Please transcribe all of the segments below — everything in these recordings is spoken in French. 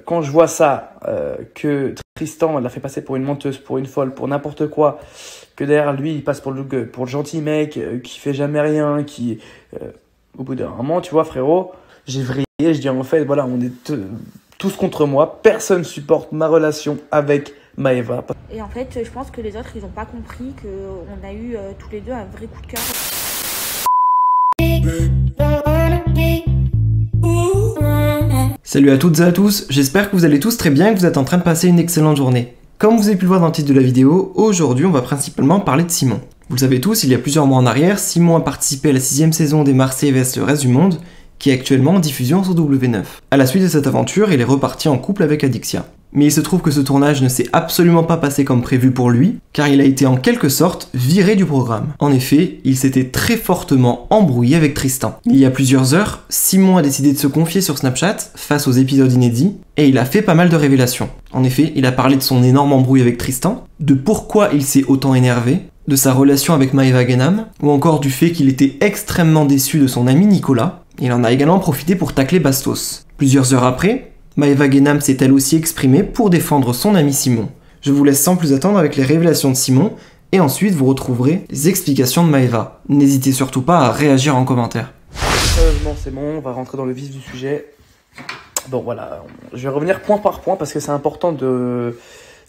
quand je vois ça, que Tristan l'a fait passer pour une menteuse, pour une folle, pour n'importe quoi, que derrière lui, il passe pour le gentil mec, qui fait jamais rien, au bout d'un moment, tu vois, frérot, j'ai vrillé, je dis en fait, voilà, on est tous contre moi, personne supporte ma relation avec Maëva. Et en fait, je pense que les autres, ils n'ont pas compris qu'on a eu tous les deux un vrai coup de cœur. Salut à toutes et à tous, j'espère que vous allez tous très bien et que vous êtes en train de passer une excellente journée. Comme vous avez pu le voir dans le titre de la vidéo, aujourd'hui on va principalement parler de Simon. Vous le savez tous, il y a plusieurs mois en arrière, Simon a participé à la 6ème saison des Marseillais vs le reste du monde, qui est actuellement en diffusion sur W9. À la suite de cette aventure, il est reparti en couple avec Adixia. Mais il se trouve que ce tournage ne s'est absolument pas passé comme prévu pour lui, car il a été en quelque sorte viré du programme. En effet, il s'était très fortement embrouillé avec Tristan. Il y a plusieurs heures, Simon a décidé de se confier sur Snapchat face aux épisodes inédits, et il a fait pas mal de révélations. En effet, il a parlé de son énorme embrouille avec Tristan, de pourquoi il s'est autant énervé, de sa relation avec Maëva Guénam, ou encore du fait qu'il était extrêmement déçu de son ami Nicolas. Il en a également profité pour tacler Bastos. Plusieurs heures après, Maëva Guénam s'est elle aussi exprimée pour défendre son ami Simon. Je vous laisse sans plus attendre avec les révélations de Simon, et ensuite vous retrouverez les explications de Maëva. N'hésitez surtout pas à réagir en commentaire. Sérieusement, c'est bon, on va rentrer dans le vif du sujet. Bon voilà, je vais revenir point par point parce que c'est important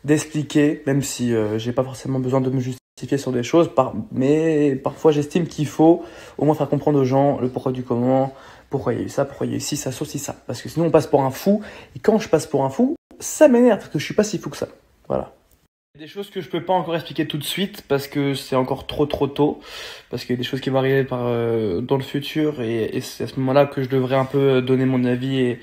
d'expliquer, même si j'ai pas forcément besoin de me justifier sur des choses, mais parfois j'estime qu'il faut au moins faire comprendre aux gens le pourquoi du comment, pourquoi il y a eu ça, pourquoi il y a eu ci, ça, ci, ça. Parce que sinon on passe pour un fou, et quand je passe pour un fou, ça m'énerve parce que je suis pas si fou que ça. Voilà. Il y a des choses que je peux pas encore expliquer tout de suite parce que c'est encore trop tôt, parce qu'il y a des choses qui vont arriver dans le futur, et c'est à ce moment-là que je devrais un peu donner mon avis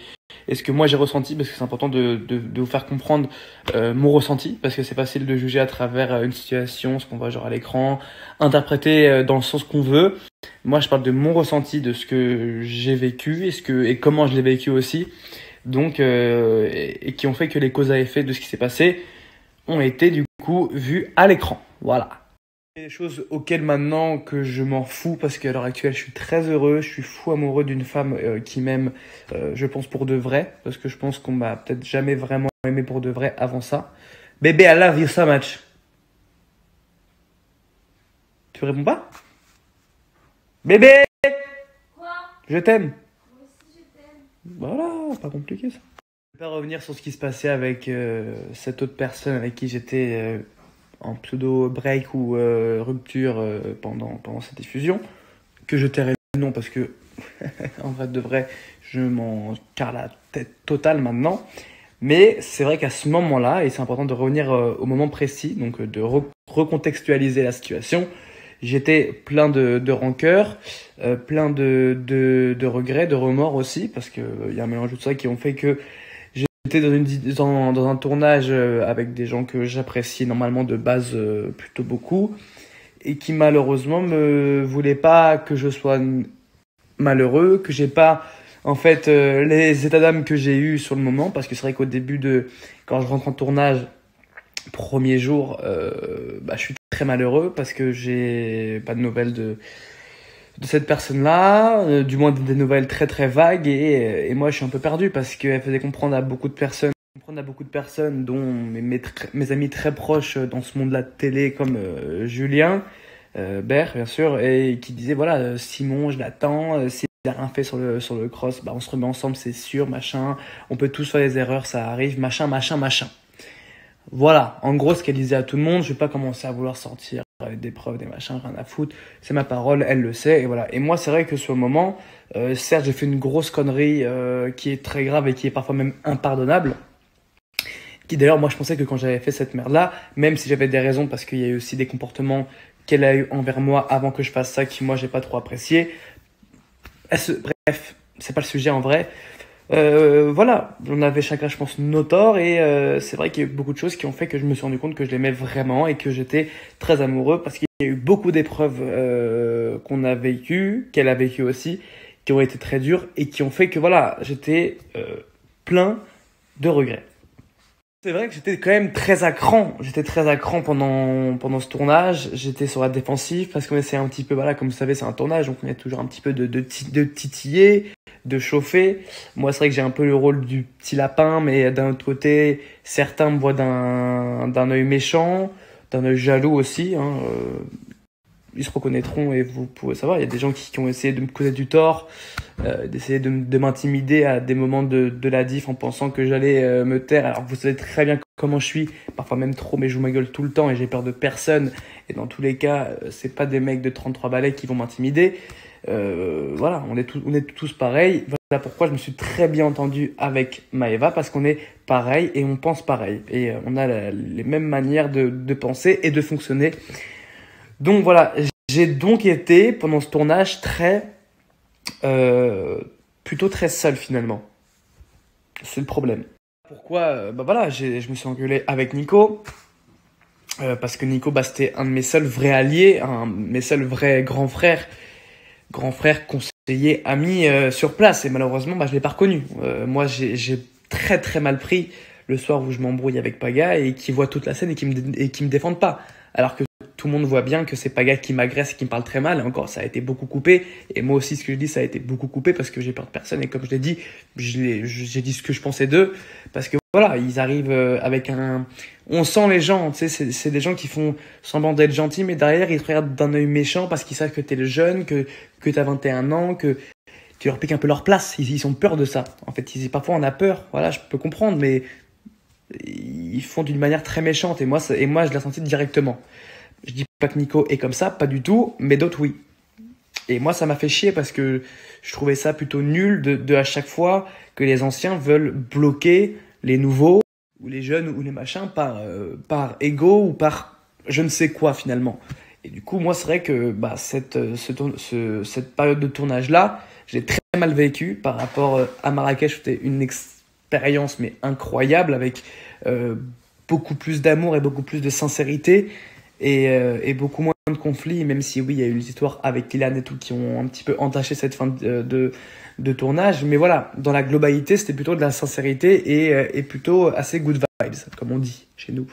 et ce que moi j'ai ressenti, parce que c'est important de vous faire comprendre mon ressenti, parce que c'est facile de juger à travers une situation, ce qu'on voit genre à l'écran, interpréter dans le sens qu'on veut. Moi je parle de mon ressenti, de ce que j'ai vécu et comment je l'ai vécu aussi, donc et qui ont fait que les causes à effet de ce qui s'est passé ont été du coup vues à l'écran. Voilà. Il y a des choses auxquelles maintenant que je m'en fous, parce qu'à l'heure actuelle je suis très heureux, je suis fou amoureux d'une femme qui m'aime, je pense pour de vrai, parce que je pense qu'on m'a peut-être jamais vraiment aimé pour de vrai avant ça. Bébé, I love you so much. Tu réponds pas? Bébé! Quoi? Je t'aime. Moi aussi je t'aime. Voilà, pas compliqué ça. Je vais pas revenir sur ce qui se passait avec cette autre personne avec qui j'étais en pseudo break ou rupture pendant cette diffusion, que je tairai le nom parce que en vrai de vrai je m'en carre la tête totale maintenant, mais c'est vrai qu'à ce moment-là, et c'est important de revenir au moment précis, donc de recontextualiser la situation, j'étais plein de rancœur, plein de regrets, de remords aussi, parce qu'il y a un mélange de tout ça qui ont fait que j'étais dans un tournage avec des gens que j'apprécie normalement de base plutôt beaucoup, et qui malheureusement me voulaient pas que je sois malheureux, que j'ai pas en fait les états d'âme que j'ai eu sur le moment, parce que c'est vrai qu'au début quand je rentre en tournage, premier jour, je suis très malheureux parce que j'ai pas de nouvelles de cette personne-là, du moins des nouvelles très très vagues, et moi je suis un peu perdu parce qu'elle faisait comprendre à beaucoup de personnes, dont mes amis très proches dans ce monde-là de télé, comme Julien Bert bien sûr, et qui disait voilà, Simon je l'attends, s'il a rien fait sur le cross, on se remet ensemble, c'est sûr, machin, on peut tous faire des erreurs, ça arrive, machin. Voilà, en gros ce qu'elle disait à tout le monde. Je vais pas commencer à vouloir sortir avec des preuves, des machins, rien à foutre, c'est ma parole, elle le sait, et voilà. Et moi c'est vrai que sur le moment, certes j'ai fait une grosse connerie qui est très grave et qui est parfois même impardonnable, qui d'ailleurs moi je pensais que quand j'avais fait cette merde là, même si j'avais des raisons, parce qu'il y a eu aussi des comportements qu'elle a eu envers moi avant que je fasse ça qui moi j'ai pas trop apprécié, bref, c'est pas le sujet en vrai. Voilà, on avait chacun, je pense, nos torts, et c'est vrai qu'il y a eu beaucoup de choses qui ont fait que je me suis rendu compte que je l'aimais vraiment et que j'étais très amoureux, parce qu'il y a eu beaucoup d'épreuves qu'on a vécues, qu'elle a vécues aussi, qui ont été très dures et qui ont fait que voilà, j'étais plein de regrets. C'est vrai que j'étais quand même très à cran. J'étais très à cran pendant ce tournage. J'étais sur la défensive parce qu'on essaie un petit peu, voilà, comme vous savez, c'est un tournage, donc on est toujours un petit peu de titiller, de chauffer. Moi, c'est vrai que j'ai un peu le rôle du petit lapin, mais d'un autre côté, certains me voient d'un œil méchant, d'un œil jaloux aussi, hein. Ils se reconnaîtront et vous pouvez savoir, il y a des gens qui ont essayé de me causer du tort, d'essayer de m'intimider à des moments de la diff en pensant que j'allais me taire. Alors vous savez très bien comment je suis, parfois même trop, mais je joue ma gueule tout le temps et j'ai peur de personne. Et dans tous les cas, c'est pas des mecs de 33 balais qui vont m'intimider. Voilà, on est tous pareils. Voilà pourquoi je me suis très bien entendu avec Maëva, parce qu'on est pareil et on pense pareil. Et on a les mêmes manières de penser et de fonctionner. Donc voilà, j'ai donc été pendant ce tournage plutôt très seul finalement. C'est le problème. Pourquoi? Bah voilà, je me suis engueulé avec Nico. Parce que Nico, c'était un de mes seuls vrais alliés, mes seuls vrais grands frères, conseillers, amis sur place. Et malheureusement, je l'ai pas reconnu. Moi, j'ai très très mal pris le soir où je m'embrouille avec Paga et qui voit toute la scène et qui me défendent pas. Alors que tout le monde voit bien que c'est Paga qui m'agresse et qui me parle très mal. Et encore, ça a été beaucoup coupé. Et moi aussi, ce que je dis, ça a été beaucoup coupé parce que j'ai peur de personne. Et comme je l'ai dit, j'ai dit ce que je pensais d'eux. Parce que voilà, ils arrivent avec un... On sent les gens, tu sais, c'est des gens qui font semblant d'être gentils, mais derrière, ils te regardent d'un œil méchant parce qu'ils savent que t'es le jeune, que t'as 21 ans, que tu leur piques un peu leur place. Ils ont peur de ça. En fait, parfois, on a peur. Voilà, je peux comprendre, mais ils font d'une manière très méchante. Et moi, je l'ai senti directement. Je dis pas que Nico est comme ça, pas du tout, mais d'autres oui. Et moi, ça m'a fait chier parce que je trouvais ça plutôt nul de à chaque fois que les anciens veulent bloquer les nouveaux, ou les jeunes, ou les machins, par ego ou par je ne sais quoi finalement. Et du coup, moi, c'est vrai que cette période de tournage-là, j'ai très mal vécu par rapport à Marrakech. C'était une expérience mais incroyable, avec beaucoup plus d'amour et beaucoup plus de sincérité. Et beaucoup moins de conflits, même si oui, il y a eu les histoires avec Kylian et tout qui ont un petit peu entaché cette fin de tournage. Mais voilà, dans la globalité, c'était plutôt de la sincérité et plutôt assez good vibes, comme on dit chez nous.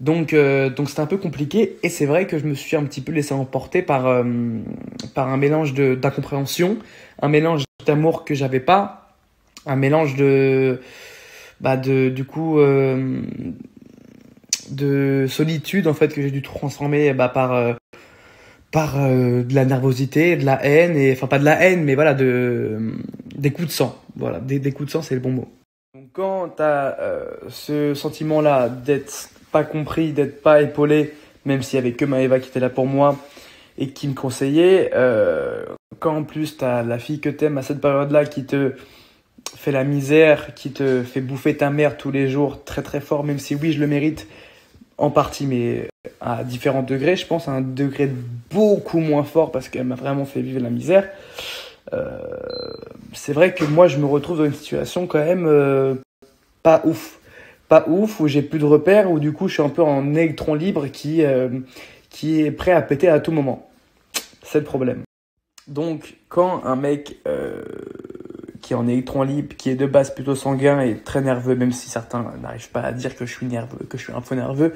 Donc c'était un peu compliqué, et c'est vrai que je me suis un petit peu laissé emporter par un mélange d'incompréhension, un mélange d'amour que j'avais pas, un mélange de solitude en fait, que j'ai dû transformer par de la nervosité, de la haine, et enfin pas de la haine, mais voilà, des coups de sang. Voilà, des coups de sang, c'est le bon mot. Donc quand t'as ce sentiment-là d'être pas compris, d'être pas épaulé, même s'il y avait que Maëva qui était là pour moi et qui me conseillait, quand en plus t'as la fille que t'aimes à cette période-là qui te fait la misère, qui te fait bouffer ta mère tous les jours très très fort, même si oui, je le mérite en partie, mais à différents degrés, je pense à un degré beaucoup moins fort parce qu'elle m'a vraiment fait vivre la misère. C'est vrai que moi, je me retrouve dans une situation quand même pas ouf, où j'ai plus de repères, où du coup, je suis un peu en électron libre qui est prêt à péter à tout moment. C'est le problème. Donc, quand un mec qui est en électron libre, qui est de base plutôt sanguin et très nerveux, même si certains n'arrivent pas à dire que je suis nerveux, que je suis un faux nerveux.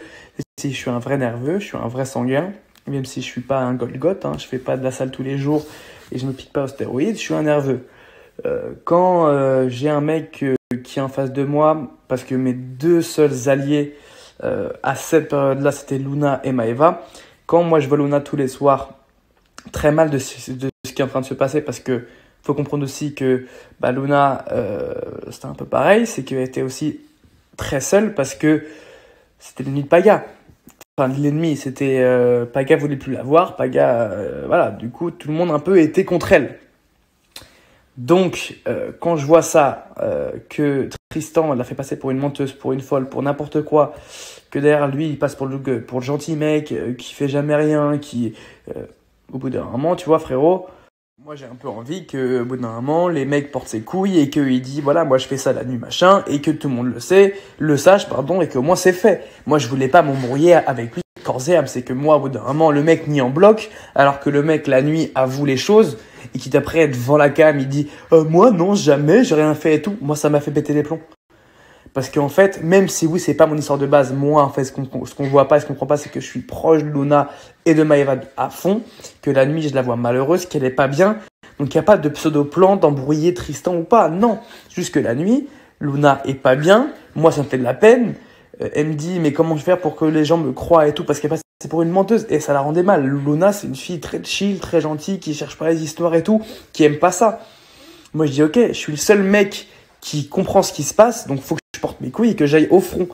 Si je suis un vrai nerveux, je suis un vrai sanguin, même si je suis pas un Golgoth, je fais pas de la salle tous les jours et je me pique pas aux stéroïdes, je suis un nerveux. Quand j'ai un mec qui est en face de moi, parce que mes deux seuls alliés à cette période-là, c'était Luna et Maëva. Quand moi je vois Luna tous les soirs, très mal de ce qui est en train de se passer, parce que faut comprendre aussi que Luna, c'était un peu pareil, c'est qu'elle était aussi très seule parce que c'était l'ennemi de Paga. Enfin, l'ennemi, c'était Paga voulait plus la voir, Paga, voilà, du coup, tout le monde un peu était contre elle. Donc, quand je vois ça, que Tristan l'a fait passer pour une menteuse, pour une folle, pour n'importe quoi, que derrière lui, il passe pour le gentil mec, qui fait jamais rien, qui, au bout d'un moment, tu vois, frérot, moi j'ai un peu envie que, au bout d'un moment, les mecs portent ses couilles et qu'il dit, voilà, moi je fais ça la nuit, machin, et que tout le monde le sache, et qu'au moins c'est fait. Moi je voulais pas m'embrouiller avec lui corps et âme, c'est que moi, au bout d'un moment, le mec nie en bloc, alors que le mec, la nuit, avoue les choses, et qui d'après devant la cam, il dit, moi non, jamais, j'ai rien fait et tout. Moi ça m'a fait péter les plombs. Parce qu'en fait, même si oui, c'est pas mon histoire de base, moi, en fait, ce qu'on voit pas, ce qu'on comprend pas, c'est que je suis proche de Luna et de Maeva à fond, que la nuit, je la vois malheureuse, qu'elle est pas bien. Donc, il n'y a pas de pseudo-plan d'embrouiller Tristan ou pas. Non, juste que la nuit, Luna est pas bien. Moi, ça me fait de la peine. Elle me dit, mais comment je vais faire pour que les gens me croient et tout, parce qu'elle passe pour une menteuse. Et ça la rendait mal. Luna, c'est une fille très chill, très gentille, qui cherche pas les histoires et tout, qui aime pas ça. Moi, je dis, ok, je suis le seul mec qui comprend ce qui se passe, donc faut que je porte mes couilles et que j'aille au front.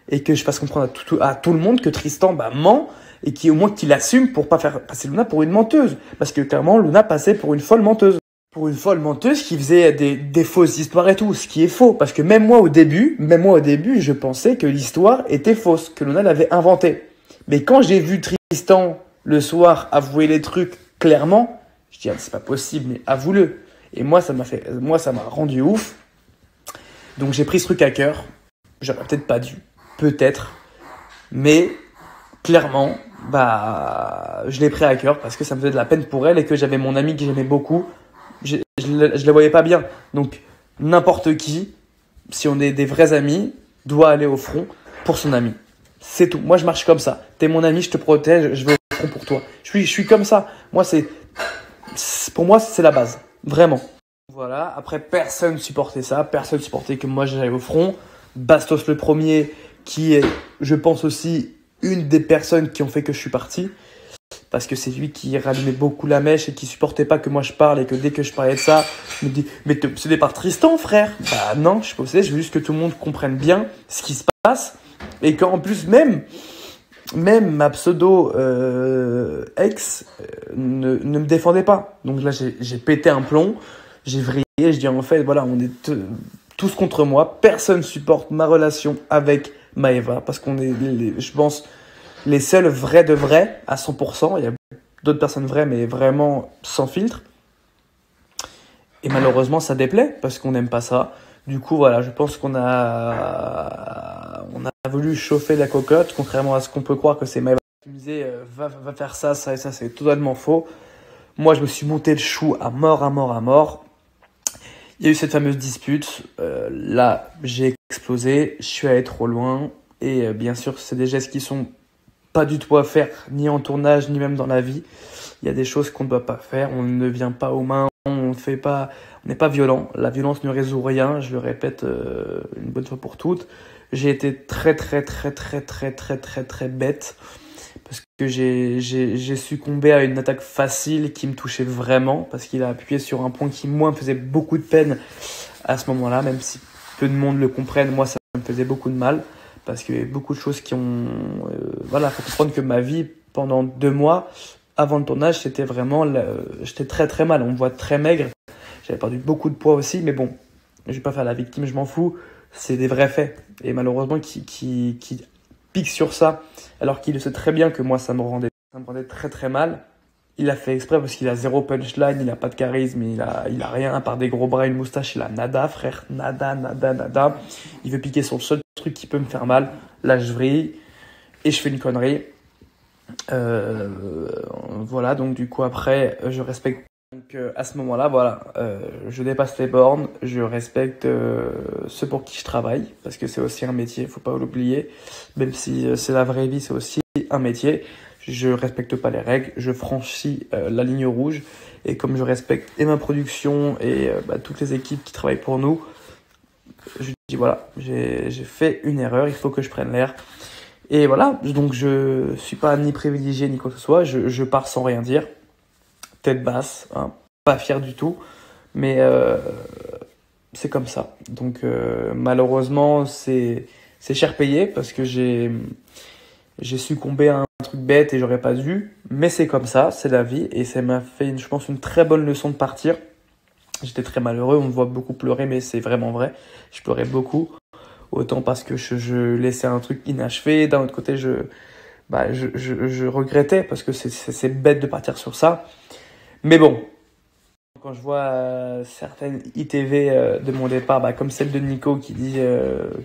Et que je fasse comprendre à tout le monde que Tristan ment et au moins qu'il assume pour pas faire passer Luna pour une menteuse. Parce que clairement, Luna passait pour une folle menteuse. Pour une folle menteuse qui faisait des fausses histoires et tout, ce qui est faux. Parce que même moi au début, je pensais que l'histoire était fausse, que Luna l'avait inventée. Mais quand j'ai vu Tristan le soir avouer les trucs clairement, je dis, ah, c'est pas possible, mais avoue-le. Et moi, ça m'a rendu ouf. Donc j'ai pris ce truc à cœur. J'aurais peut-être pas dû. Peut-être. Mais clairement, je l'ai pris à cœur parce que ça me faisait de la peine pour elle et que j'avais mon ami que j'aimais beaucoup. Je la voyais pas bien. Donc n'importe qui, si on est des vrais amis, doit aller au front pour son ami. C'est tout. Moi, je marche comme ça. T'es mon ami, je te protège, je vais au front pour toi. Je suis comme ça. Pour moi, c'est la base. Vraiment. Voilà. Après, personne supportait ça. Personne supportait que moi, j'aille au front. Bastos le premier, qui est, je pense aussi, une des personnes qui ont fait que je suis parti. Parce que c'est lui qui rallumait beaucoup la mèche et qui supportait pas que moi je parle et que dès que je parlais de ça, il me dit « Mais t'es obsédé par Tristan, frère ?» Bah non, je suis pas obsédé, je veux juste que tout le monde comprenne bien ce qui se passe. Et qu'en plus, même ma pseudo ex ne me défendait pas. Donc là, j'ai pété un plomb, j'ai vrillé, je dis en fait, voilà, on est tous contre moi. Personne supporte ma relation avec Maeva parce qu'on est, je pense, les seuls vrais de vrais à 100%. Il y a d'autres personnes vraies, mais vraiment sans filtre. Et malheureusement, ça déplaît parce qu'on n'aime pas ça. Du coup, voilà, je pense qu'on a voulu chauffer la cocotte, contrairement à ce qu'on peut croire que c'est Maëva qui me disait va faire ça, ça et ça, c'est totalement faux. Moi, je me suis monté le chou à mort. Il y a eu cette fameuse dispute. Là, j'ai explosé, je suis allé trop loin. Et bien sûr, c'est des gestes qui sont pas du tout à faire, ni en tournage, ni même dans la vie. Il y a des choses qu'on ne doit pas faire. On ne vient pas aux mains, on n'est pas violent. La violence ne résout rien. Je le répète une bonne fois pour toutes. J'ai été très bête parce que j'ai succombé à une attaque facile qui me touchait vraiment parce qu'il a appuyé sur un point qui, moi, me faisait beaucoup de peine à ce moment-là, même si peu de monde le comprenne. Moi, ça me faisait beaucoup de mal parce qu'il y a beaucoup de choses qui ont... voilà, il faut comprendre que ma vie, pendant 2 mois, avant le tournage, c'était vraiment... j'étais très mal, on me voit très maigre. J'avais perdu beaucoup de poids aussi, mais bon, je vais pas faire la victime, je m'en fous. C'est des vrais faits. Et malheureusement, qui pique sur ça, alors qu'il sait très bien que moi, ça me rendait très mal. Il a fait exprès parce qu'il a 0 punchline, il a pas de charisme, il a rien, à part des gros bras et une moustache, il a nada, frère, nada. Il veut piquer sur le seul truc qui peut me faire mal. Là, je vrille et je fais une connerie. Voilà, donc du coup, après, je respecte. Donc à ce moment-là, voilà, je dépasse les bornes, je respecte ceux pour qui je travaille, parce que c'est aussi un métier, faut pas l'oublier, même si c'est la vraie vie, c'est aussi un métier. Je respecte pas les règles, je franchis la ligne rouge, et comme je respecte et ma production et toutes les équipes qui travaillent pour nous, je dis voilà, j'ai fait une erreur, il faut que je prenne l'air. Et voilà, donc je suis pas ni privilégié ni quoi que ce soit, je pars sans rien dire. Tête basse, hein, pas fier du tout, mais c'est comme ça. Donc malheureusement, c'est cher payé parce que j'ai succombé à un truc bête et j'aurais pas dû, mais c'est comme ça, c'est la vie et ça m'a fait, je pense, une très bonne leçon de partir. J'étais très malheureux, on me voit beaucoup pleurer, mais c'est vraiment vrai. Je pleurais beaucoup, autant parce que je laissais un truc inachevé, d'un autre côté, je regrettais parce que c'est bête de partir sur ça. Mais bon, quand je vois certaines ITV de mon départ, comme celle de Nico qui dit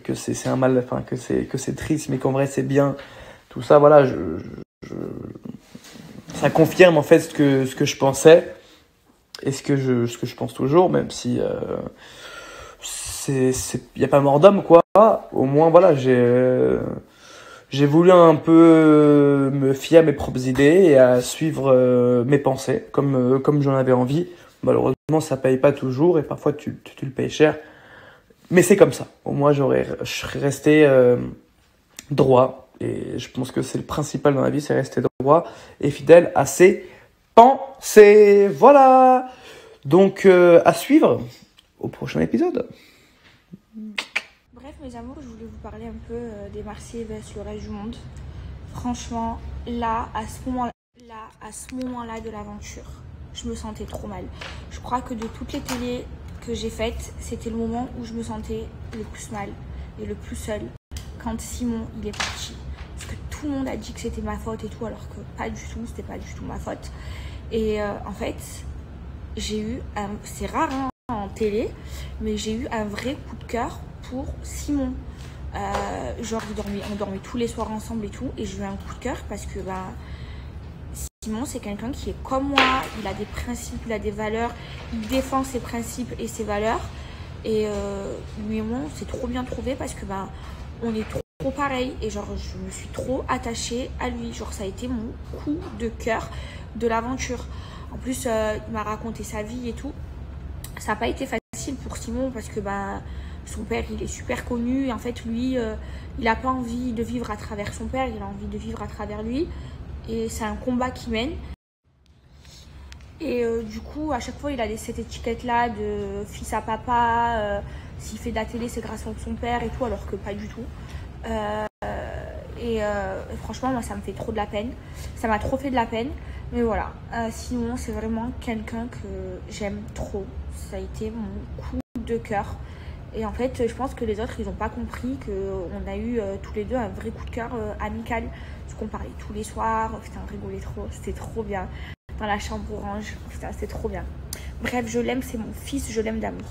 que c'est un mal, enfin que c'est triste, mais qu'en vrai c'est bien, tout ça, voilà, ça confirme en fait ce que je pensais et ce que je pense toujours, même si y a pas mort d'homme, quoi. Au moins, voilà, j'ai voulu un peu me fier à mes propres idées et à suivre mes pensées comme j'en avais envie. Malheureusement, ça paye pas toujours et parfois tu le payes cher. Mais c'est comme ça. Au moins, je serais resté droit. Et je pense que c'est le principal dans la vie, c'est rester droit et fidèle à ses pensées. Voilà. Donc, à suivre au prochain épisode. Bref, mes amours, je voulais vous parler un peu des Marseillais vs le reste du monde. Franchement, là, à ce moment-là de l'aventure, je me sentais trop mal. Je crois que de toutes les télés que j'ai faites, c'était le moment où je me sentais le plus mal et le plus seule quand Simon, il est parti. Parce que tout le monde a dit que c'était ma faute et tout, alors que pas du tout, c'était pas du tout ma faute. Et en fait, j'ai eu, c'est rare hein, en télé, mais j'ai eu un vrai coup de cœur pour Simon. Genre on dormait tous les soirs ensemble et tout, et j'ai eu un coup de cœur parce que Simon c'est quelqu'un qui est comme moi, il a des principes, il a des valeurs, il défend ses principes et ses valeurs, et lui et moi on s'est trop bien trouvé parce que on est trop pareil, et genre je me suis trop attachée à lui, genre ça a été mon coup de cœur de l'aventure. En plus il m'a raconté sa vie et tout. Ça n'a pas été facile pour Simon parce que son père il est super connu et en fait lui il n'a pas envie de vivre à travers son père, il a envie de vivre à travers lui, et c'est un combat qu'il mène. Et du coup à chaque fois il a cette étiquette là de fils à papa, s'il fait de la télé c'est grâce à son père et tout, alors que pas du tout. Et franchement moi ça me fait trop de la peine, ça m'a trop fait de la peine. Mais voilà, Simon c'est vraiment quelqu'un que j'aime trop, ça a été mon coup de cœur. Et en fait je pense que les autres ils n'ont pas compris qu'on a eu tous les deux un vrai coup de cœur amical, parce qu'on parlait tous les soirs, putain on rigolait trop, c'était trop bien, dans la chambre orange, putain c'était trop bien. Bref, je l'aime, c'est mon fils, je l'aime d'amour.